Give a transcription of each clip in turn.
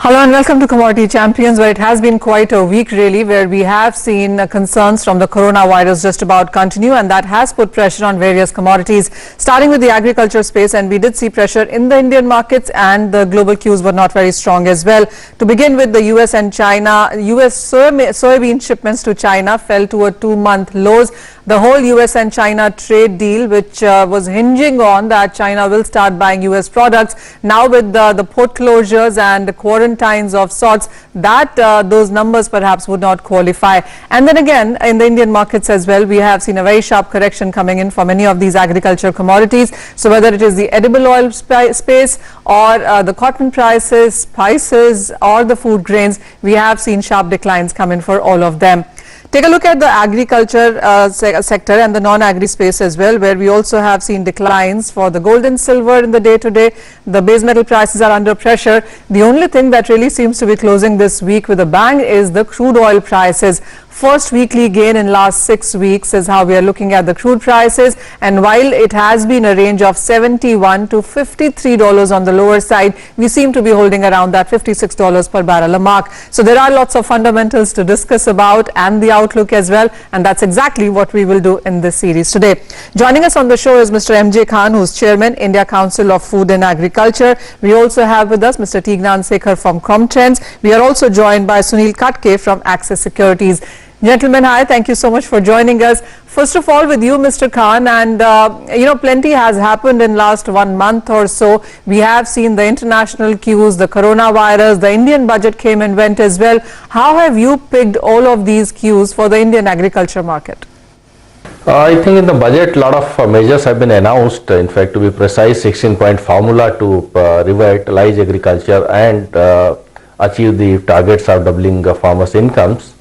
Hello and welcome to Commodity Champions, where it has been quite a week really, where we have seen concerns from the coronavirus just about continue, and that has put pressure on various commodities, starting with the agriculture space, and we did see pressure in the Indian markets, and the global cues were not very strong as well. To begin with, the US and China, US soybean shipments to China fell to a 2-month lows. The whole US and China trade deal, which was hinging on that China will start buying US products, now with the port closures and the quarantines of sorts, that those numbers perhaps would not qualify. And then again, in the Indian markets as well, we have seen a very sharp correction coming in for many of these agriculture commodities. So whether it is the edible oil space or the cotton prices, spices or the food grains, we have seen sharp declines come in for all of them. Take a look at the agriculture sector and the non-agri space as well, where we also have seen declines for the gold and silver in the day-to-day. The base metal prices are under pressure. The only thing that really seems to be closing this week with a bang is the crude oil prices. First weekly gain in last 6 weeks is how we are looking at the crude prices, and while it has been a range of $71 to $53 on the lower side, we seem to be holding around that $56 per barrel a mark. So there are lots of fundamentals to discuss about and the outlook as well, and that's exactly what we will do in this series today. Joining us on the show is Mr. M.J. Khan, who's Chairman, India Council of Food and Agriculture. We also have with us Mr. Tignan Sekhar from Comtrends. We are also joined by Sunil Katke from Axis Securities. Gentlemen, hi, thank you so much for joining us. First of all, with you, Mr. Khan, and plenty has happened in last 1 month or so. We have seen the international cues, the coronavirus, the Indian budget came and went as well. How have you picked all of these cues for the Indian agriculture market? I think in the budget, a lot of measures have been announced. In fact, to be precise, 16-point formula to revitalize agriculture and achieve the targets of doubling farmers' incomes.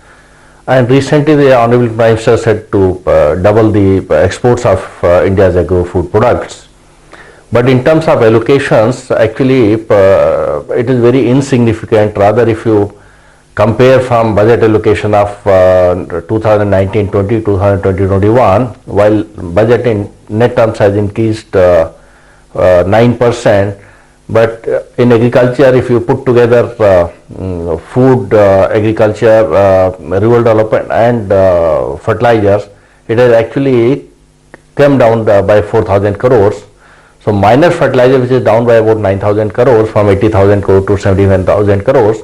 And recently, the Honorable Prime Minister said to double the exports of India's agro-food products. But in terms of allocations, actually, it is very insignificant. Rather, if you compare from budget allocation of 2019-20, 2020-21, while budget in net terms has increased 9%, but in agriculture, if you put together food, agriculture, rural development and fertilizers, it has actually come down by 4,000 crores. So minor fertilizer, which is down by about 9,000 crores from 80,000 crores to 71,000 crores.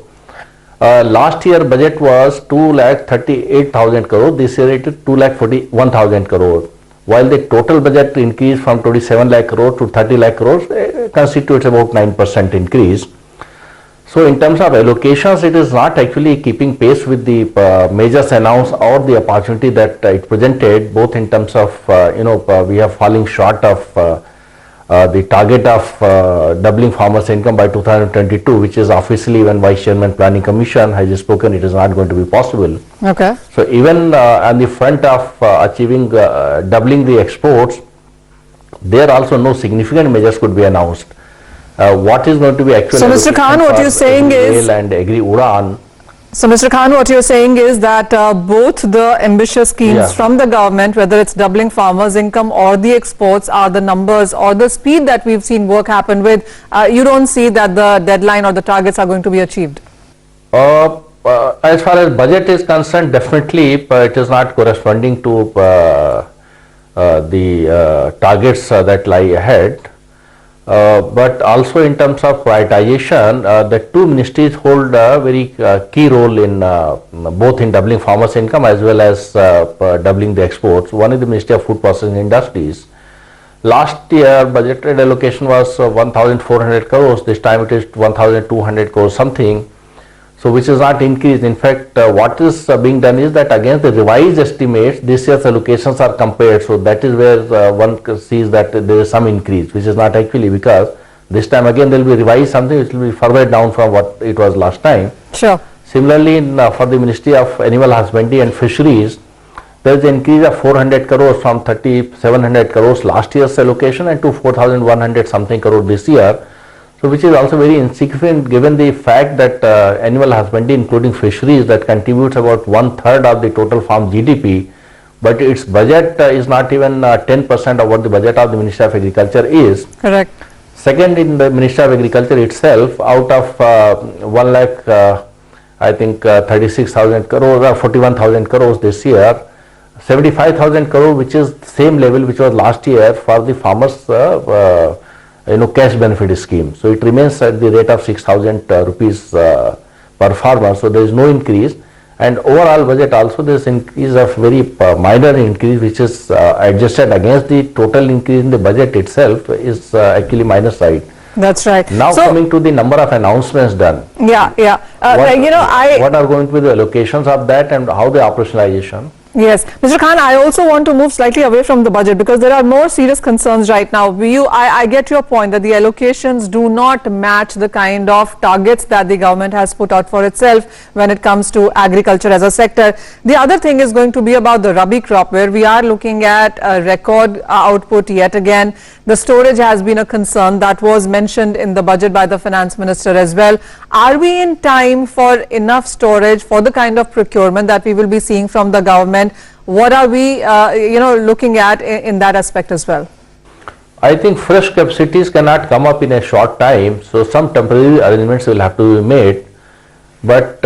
Last year budget was 2,38,000 crores. This year it is 2,41,000 crores. While the total budget increase from 27 lakh crores to 30 lakh crores constitutes about 9% increase. So in terms of allocations, it is not actually keeping pace with the measures announced or the opportunity that it presented, both in terms of, we are falling short of the target of doubling farmers' income by 2022, which is officially, when Vice Chairman Planning Commission has spoken, it is not going to be possible. Okay. So even on the front of achieving doubling the exports, there also no significant measures could be announced. What is going to be actual? So Mr. Khan, what you're saying is, and agri Udan. So Mr. Khan, what you're saying is that both the ambitious schemes from the government, whether it's doubling farmers' income or the exports, are the numbers or the speed that we've seen work happen with. You don't see that the deadline or the targets are going to be achieved? As far as budget is concerned, definitely it is not corresponding to the targets that lie ahead. But also in terms of prioritization, the two ministries hold a very key role in both in doubling farmers' income as well as doubling the exports. One is the Ministry of Food Processing Industries. Last year budgeted allocation was 1,400 crores. This time it is 1,200 crores something. So which is not increased. In fact, what is being done is that against the revised estimates, this year's allocations are compared. So that is where one sees that there is some increase, which is not actually, because this time again there will be revised something which will be further down from what it was last time. Sure. Similarly, for the Ministry of Animal Husbandry and Fisheries, there is an increase of 400 crores from 3,700 crores last year's allocation and to 4,100 something crores this year. So which is also very insignificant given the fact that animal husbandry, including fisheries, that contributes about 1/3 of the total farm GDP, but its budget is not even 10% of what the budget of the Ministry of Agriculture is. Correct. Second, in the Ministry of Agriculture itself, out of 1 lakh, I think 36,000 crores or 41,000 crores this year, 75,000 crore, which is the same level which was last year for the farmers, cash benefit scheme. So it remains at the rate of 6,000 rupees per farmer. So there is no increase, and overall budget also there is increase of very minor increase, which is adjusted against the total increase in the budget itself is actually minus side. That's right. Now so, coming to the number of announcements done. Yeah. What are going to be the allocations of that and how the operationalization? Yes, Mr. Khan, I also want to move slightly away from the budget because there are more serious concerns right now. I get your point that the allocations do not match the kind of targets that the government has put out for itself when it comes to agriculture as a sector. The other thing is going to be about the Rabi crop, where we are looking at a record output yet again. The storage has been a concern that was mentioned in the budget by the finance minister as well. Are we in time for enough storage for the kind of procurement that we will be seeing from the government? What are we, looking at in that aspect as well? I think fresh capacities cannot come up in a short time, so some temporary arrangements will have to be made. But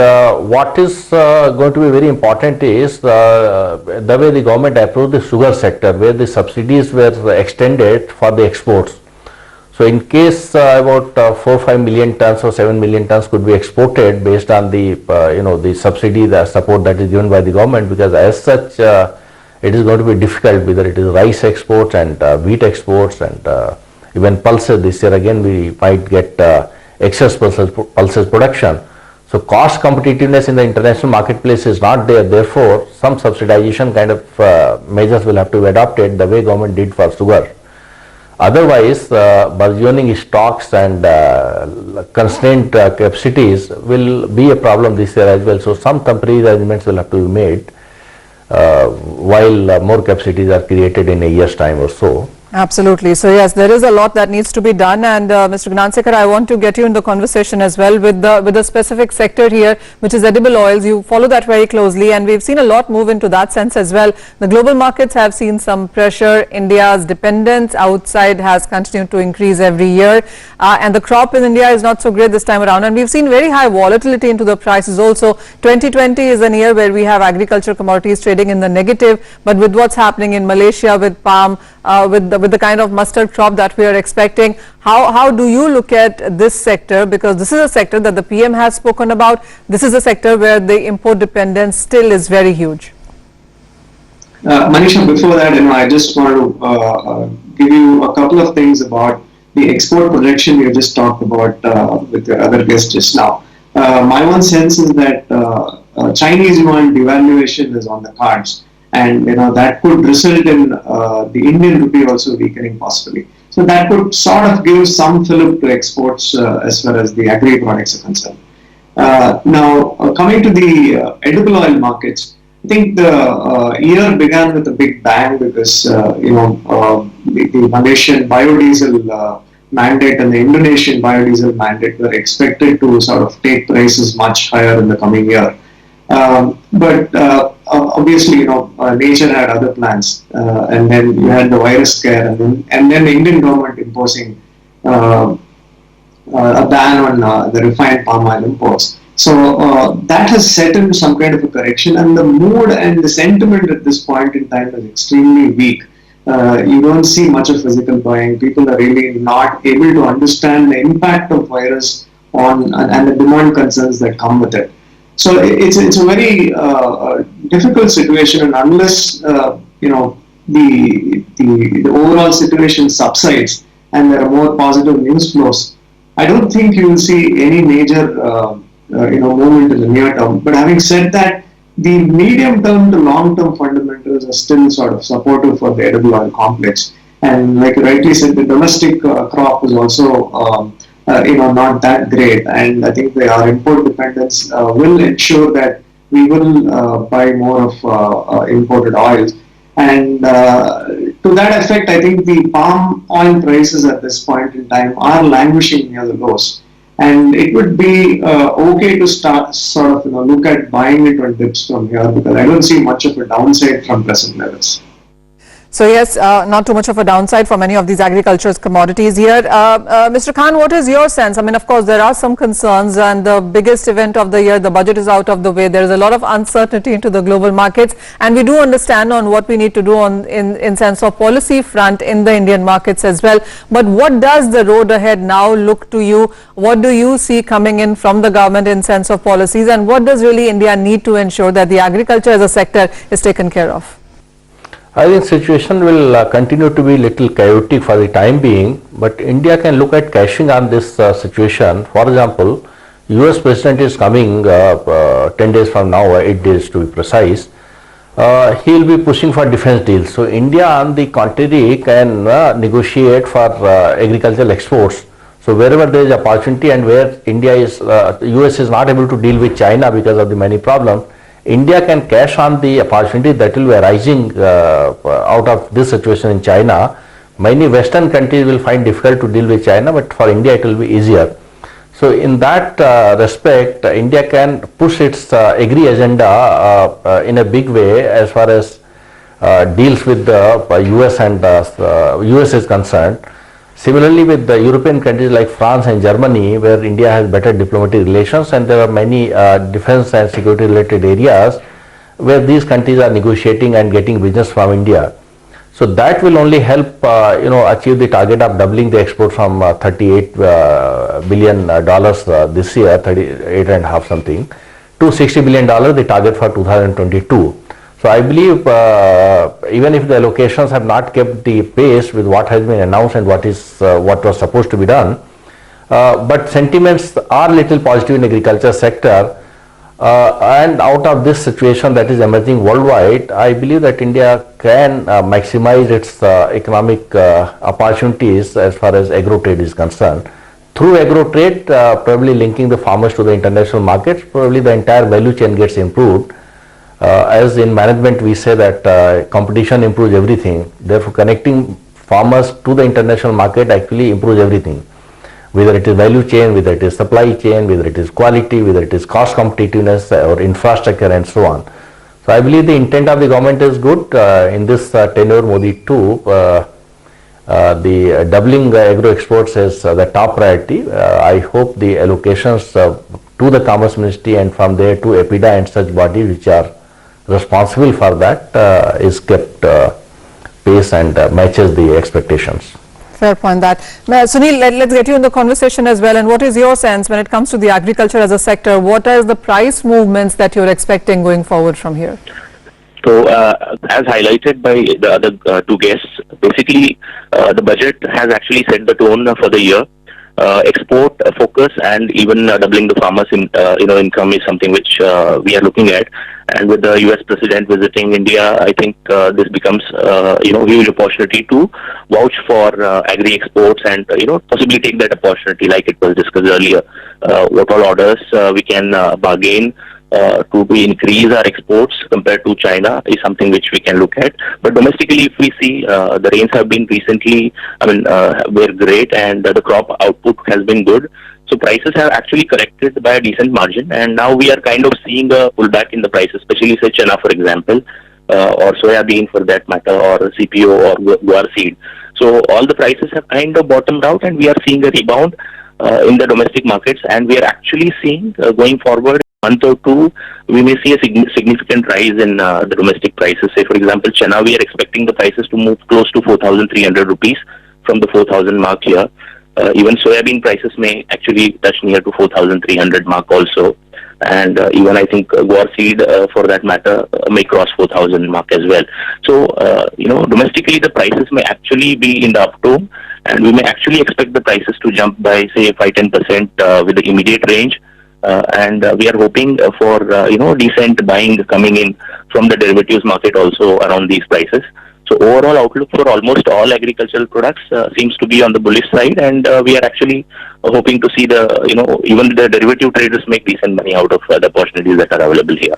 what is going to be very important is the way the government approached the sugar sector, where the subsidies were extended for the exports. So in case about 4-5 million tons or 7 million tons could be exported based on the the subsidy, the support that is given by the government, because as such it is going to be difficult, whether it is rice exports and wheat exports and even pulses. This year again we might get excess pulses production. So cost competitiveness in the international marketplace is not there. Therefore, some subsidization kind of measures will have to be adopted the way government did for sugar. Otherwise, burgeoning stocks and constrained capacities will be a problem this year as well. So some temporary arrangements will have to be made while more capacities are created in a year's time or so. Absolutely. So yes, there is a lot that needs to be done, and Mr. Gnansekar, I want to get you in the conversation as well with the specific sector here, which is edible oils. You follow that very closely, and we've seen a lot move into that sense as well. The global markets have seen some pressure. India's dependence outside has continued to increase every year, and the crop in India is not so great this time around, and we've seen very high volatility into the prices also. 2020 is a year where we have agriculture commodities trading in the negative, but with what's happening in Malaysia with palm, with the kind of mustard crop that we are expecting, how do you look at this sector? Because this is a sector that the PM has spoken about. This is a sector where the import dependence still is very huge. Manisha, before that, I just want to give you a couple of things about the export projection you just talked about with the other guests just now. My one sense is that Chinese yuan devaluation is on the cards. And that could result in the Indian rupee also weakening possibly. So that could sort of give some fillip to exports as far as the agri products are concerned. Now, coming to the edible oil markets, I think the year began with a big bang because the Malaysian biodiesel mandate and the Indonesian biodiesel mandate were expected to sort of take prices much higher in the coming year. But obviously, nature had other plans, and then you had the virus scare, and then the Indian government imposing a ban on the refined palm oil imports. So that has set in some kind of a correction, and the mood and the sentiment at this point in time is extremely weak. You don't see much of physical buying. People are really not able to understand the impact of virus on and the demand concerns that come with it. So it's a very difficult situation, and unless the overall situation subsides and there are more positive news flows, I don't think you will see any major movement in the near term. But having said that, the medium term to long term fundamentals are still sort of supportive for the edible oil complex. And like you rightly said, the domestic crop is also not that great, and I think our import dependence will ensure that we will buy more of imported oils. And to that effect, I think the palm oil prices at this point in time are languishing near the lows, and it would be okay to start sort of look at buying it on dips from here, because I don't see much of a downside from present levels. So yes, not too much of a downside for many of these agricultural commodities here. Mr. Khan, what is your sense? I mean, of course, there are some concerns, and the biggest event of the year, the budget is out of the way. There is a lot of uncertainty into the global markets, and we do understand on what we need to do on in sense of policy front in the Indian markets as well. But what does the road ahead now look to you? What do you see coming in from the government in sense of policies, and what does really India need to ensure that the agriculture as a sector is taken care of? I think situation will continue to be little chaotic for the time being, but India can look at cashing on this situation. For example, US President is coming 10 days from now, 8 days to be precise. He will be pushing for defense deals. So India on the contrary can negotiate for agricultural exports. So wherever there is opportunity and where India is, US is not able to deal with China because of the many problems, India can cash on the opportunity that will be arising out of this situation in China. Many Western countries will find difficult to deal with China, but for India it will be easier. So in that respect, India can push its agri agenda in a big way as far as deals with the US and US is concerned. Similarly, with the European countries like France and Germany, where India has better diplomatic relations, and there are many defense and security related areas where these countries are negotiating and getting business from India. So that will only help achieve the target of doubling the export from $38 billion this year, 38 and a half something, to $60 billion, the target for 2022. So I believe even if the allocations have not kept the pace with what has been announced and what was supposed to be done, but sentiments are little positive in agriculture sector, and out of this situation that is emerging worldwide, I believe that India can maximize its economic opportunities as far as agro trade is concerned. Through agro trade, probably linking the farmers to the international markets, probably the entire value chain gets improved. As in management we say that competition improves everything, therefore connecting farmers to the international market actually improves everything, whether it is value chain, whether it is supply chain, whether it is quality, whether it is cost competitiveness or infrastructure and so on. So I believe the intent of the government is good. In this tenure Modi 2, the doubling agro exports is the top priority. I hope the allocations to the Commerce Ministry and from there to EPIDA and such bodies which are responsible for that is kept pace and matches the expectations. Fair point that. Sunil, let's get you in the conversation as well. And what is your sense when it comes to the agriculture as a sector? What are the price movements that you're expecting going forward from here? So, as highlighted by the other two guests, basically the budget has actually set the tone for the year. Export focus and even doubling the farmers' income is something which we are looking at. And with the US President visiting India, I think this becomes huge opportunity to vouch for agri exports and possibly take that opportunity, like it was discussed earlier. What all orders we can bargain to increase our exports compared to China is something which we can look at. But domestically, if we see the rains have been recently, were great, and the crop output has been good. So prices have actually corrected by a decent margin, and now we are kind of seeing a pullback in the prices, especially say chana, for example, or soya bean for that matter, or CPO or guar seed. So all the prices have kind of bottomed out, and we are seeing a rebound in the domestic markets, and we are actually seeing going forward month or two, we may see a significant rise in the domestic prices. Say, for example, chana, we are expecting the prices to move close to 4,300 rupees from the 4,000 mark here. Even soybean prices may actually touch near to 4,300 mark also. And even I think guar seed for that matter may cross 4,000 mark as well. So, domestically the prices may actually be in the uptone, and we may actually expect the prices to jump by say 5-10% with the immediate range. And we are hoping for decent buying coming in from the derivatives market also around these prices. So overall outlook for almost all agricultural products seems to be on the bullish side, and we are actually hoping to see even the derivative traders make decent money out of the opportunities that are available here.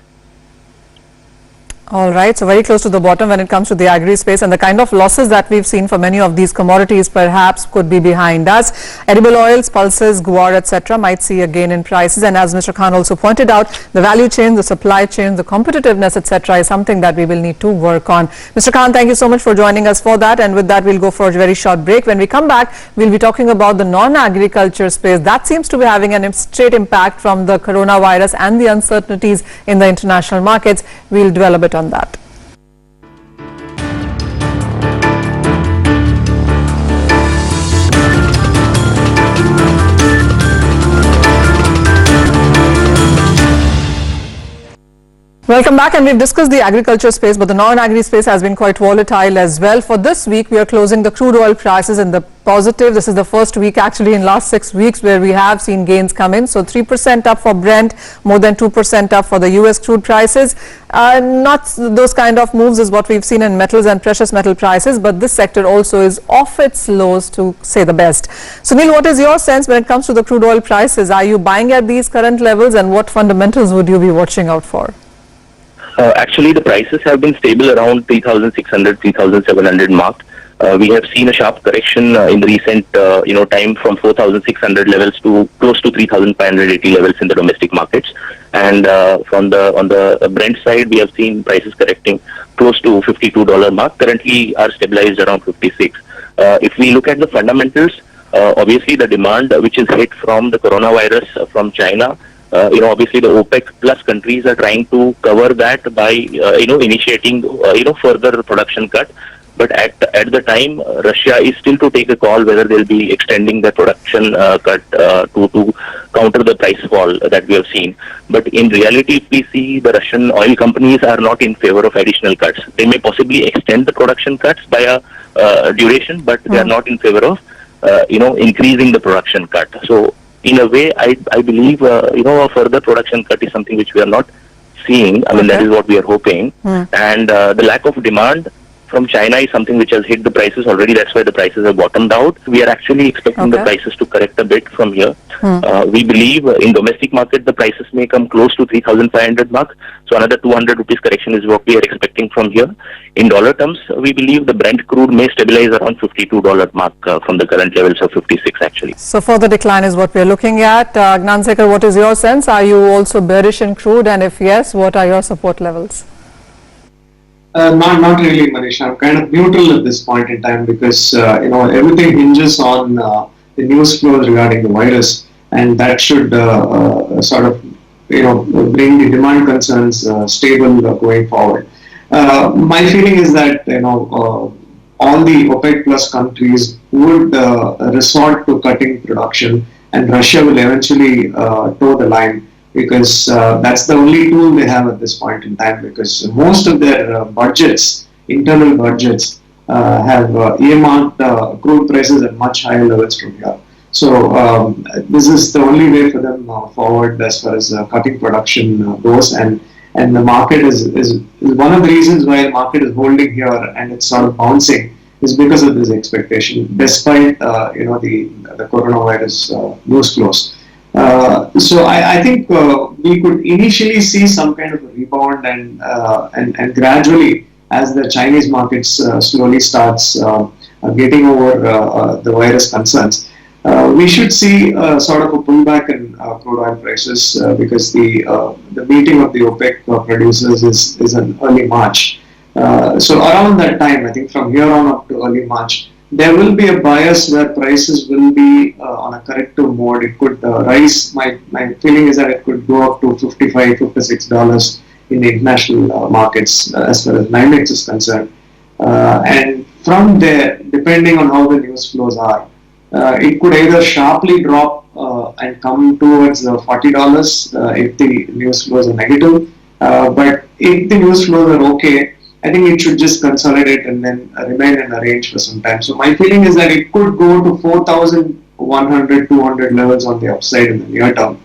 All right, so very close to the bottom when it comes to the agri space, and the kind of losses that we've seen for many of these commodities perhaps could be behind us. Edible oils, pulses, guar, etc. might see a gain in prices, and as Mr. Khan also pointed out, the value chain, the supply chain, the competitiveness, etc. is something that we will need to work on. Mr. Khan, thank you so much for joining us for that, and with that we'll go for a very short break. When we come back, we'll be talking about the non-agriculture space. That seems to be having an straight impact from the coronavirus and the uncertainties in the international markets. We'll dwell a bit on that. Welcome back, and we've discussed the agriculture space, but the non-agri space has been quite volatile as well. For this week, we are closing the crude oil prices in the positive. This is the first week actually in last 6 weeks where we have seen gains come in. So 3% up for Brent, more than 2% up for the US crude prices. Not those kind of moves is what we've seen in metals and precious metal prices, but this sector also is off its lows, to say the best. Sunil, what is your sense when it comes to the crude oil prices? Are you buying at these current levels, and what fundamentals would you be watching out for? Actually, the prices have been stable around 3,600, 3,700 mark. We have seen a sharp correction in the recent, time from 4,600 levels to close to 3,580 levels in the domestic markets. And on the Brent side, we have seen prices correcting close to $52 mark. Currently, are stabilized around 56. If we look at the fundamentals, obviously the demand which is hit from the coronavirus from China. Obviously the OPEC plus countries are trying to cover that by, initiating, further production cut. But at the time, Russia is still to take a call whether they'll be extending the production cut to counter the price fall that we have seen. But in reality, if we see, the Russian oil companies are not in favor of additional cuts. They may possibly extend the production cuts by a duration, but they are not in favor of, increasing the production cut. So in a way, I believe, a further production cut is something which we are not seeing. I mean, that is what we are hoping. And the lack of demand from China is something which has hit the prices already. That's why the prices have bottomed out. We are actually expecting the prices to correct a bit from here. We believe in domestic market, the prices may come close to 3,500 mark. So another 200 rupees correction is what we are expecting from here. In dollar terms, we believe the Brent crude may stabilize around $52 mark from the current levels of 56 actually. So further decline is what we are looking at. Gnansekar, what is your sense? Are you also bearish in crude, and if yes, what are your support levels? Not really, Manish. I'm kind of neutral at this point in time because everything hinges on the news flows regarding the virus, and that should sort of bring the demand concerns stable going forward. My feeling is that all the OPEC plus countries would resort to cutting production, and Russia will eventually toe the line, because that's the only tool they have at this point in time, because most of their budgets, internal budgets, have earmarked crude prices at much higher levels from here. So this is the only way for them forward as far as cutting production goes, and the market is one of the reasons why the market is holding here and it's sort of bouncing is because of this expectation, despite the coronavirus news flows. So I think we could initially see some kind of a rebound, and gradually, as the Chinese markets slowly starts getting over the virus concerns, we should see sort of a pullback in crude oil prices because the meeting of the OPEC producers is in early March. So around that time, I think from here on up to early March, there will be a bias where prices will be on a corrective mode. It could rise. My feeling is that it could go up to $55, $56 in the international markets as far as NYMEX is concerned. And from there, depending on how the news flows are, it could either sharply drop and come towards $40 if the news flows are negative. But if the news flows are okay, I think it should just consolidate and then remain in a range for some time. So my feeling is that it could go to 4,100, 200 levels on the upside in the near term,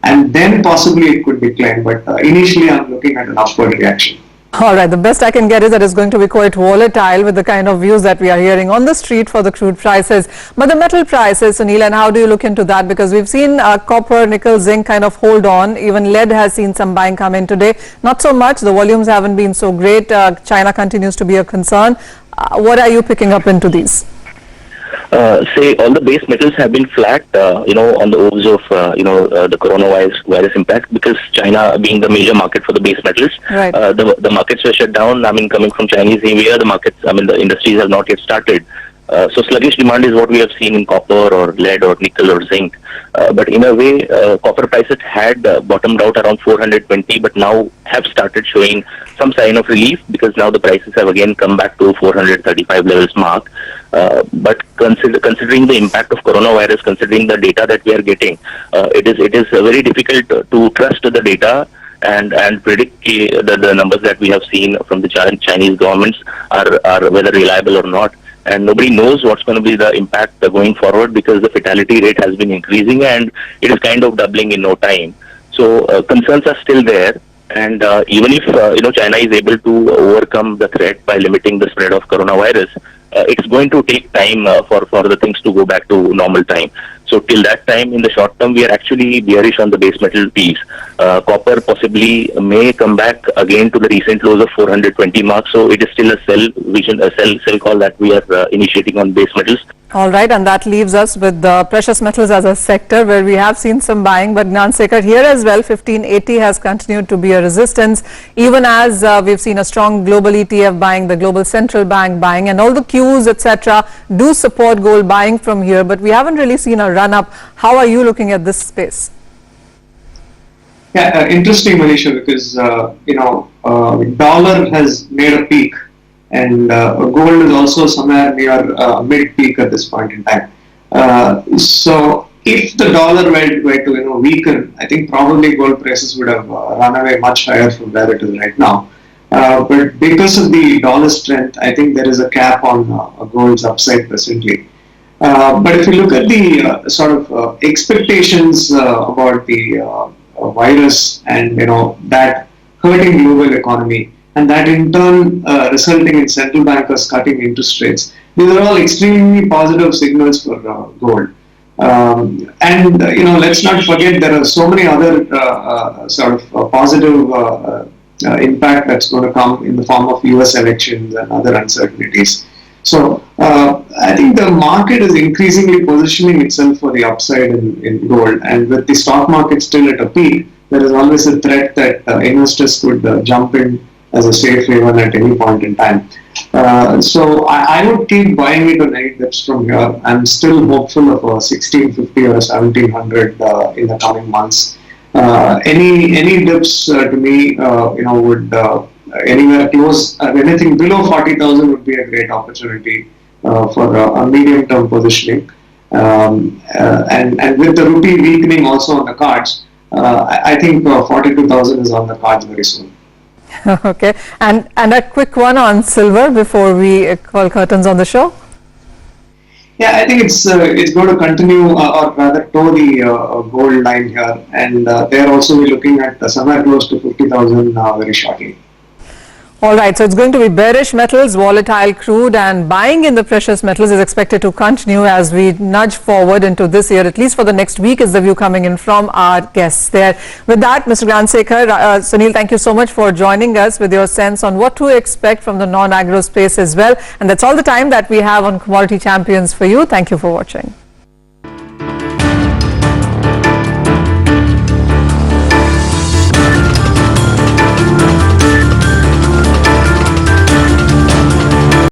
and then possibly it could decline. But initially, I'm looking at an upward reaction. All right, the best I can get is that it's going to be quite volatile with the kind of views that we are hearing on the street for the crude prices. But the metal prices, Sunil, and how do you look into that? Because we've seen copper, nickel, zinc kind of hold on. Even lead has seen some buying come in today. Not so much. The volumes haven't been so great. China continues to be a concern. What are you picking up into these? Say all the base metals have been flat, on the oaths of, the coronavirus impact, because China being the major market for the base metals, right. The markets were shut down. Coming from Chinese New Year, the industries have not yet started. So sluggish demand is what we have seen in copper or lead or nickel or zinc. But in a way, copper prices had bottomed out around 420, but now have started showing some sign of relief, because now the prices have again come back to 435 levels mark. But considering the impact of coronavirus, considering the data that we are getting, it is very difficult to trust the data and predict the numbers that we have seen from the Chinese governments are whether reliable or not. And nobody knows what's going to be the impact going forward, because the fatality rate has been increasing and it is kind of doubling in no time. So concerns are still there. And even if China is able to overcome the threat by limiting the spread of coronavirus, it's going to take time for the things to go back to normal time. So till that time, in the short term, we are actually bearish on the base metal piece. Copper possibly may come back again to the recent lows of 420 mark. So it is still a sell call that we are initiating on base metals. All right, and that leaves us with the precious metals as a sector where we have seen some buying, but Gnansekar, here as well, 1580 has continued to be a resistance, even as we've seen a strong global ETF buying, the global central bank buying, and all the Qs, etc., do support gold buying from here, but we haven't really seen a run-up. How are you looking at this space? Yeah, interesting, Manisha, because, dollar has made a peak. And gold is also somewhere near mid-peak at this point in time. So if the dollar were to weaken, I think probably gold prices would have run away much higher from where it is right now. But because of the dollar strength, I think there is a cap on gold's upside presently. But if you look at the sort of expectations about the virus and that hurting global economy, and that in turn resulting in central bankers cutting interest rates. These are all extremely positive signals for gold. Let's not forget there are so many other positive impact that's going to come in the form of US elections and other uncertainties. So I think the market is increasingly positioning itself for the upside in gold, and with the stock market still at a peak, there is always a threat that investors could jump in as a safe haven at any point in time. So I would keep buying it on 8 dips from here. I'm still hopeful of a 1650 or 1700 in the coming months. Any dips to me, would anywhere close, anything below 40,000 would be a great opportunity for a medium-term positioning. And with the rupee weakening also on the cards, I think 42,000 is on the cards very soon. Okay, and a quick one on silver before we call curtains on the show. Yeah, I think it's going to continue or rather toe the gold line here, and there also we're looking at somewhere close to 50,000 very shortly. All right, so it's going to be bearish metals, volatile crude, and buying in the precious metals is expected to continue as we nudge forward into this year, at least for the next week, is the view coming in from our guests there. With that, Mr. Gnansekar, Sunil, thank you so much for joining us with your sense on what to expect from the non-agro space as well. And that's all the time that we have on Commodity Champions for you. Thank you for watching.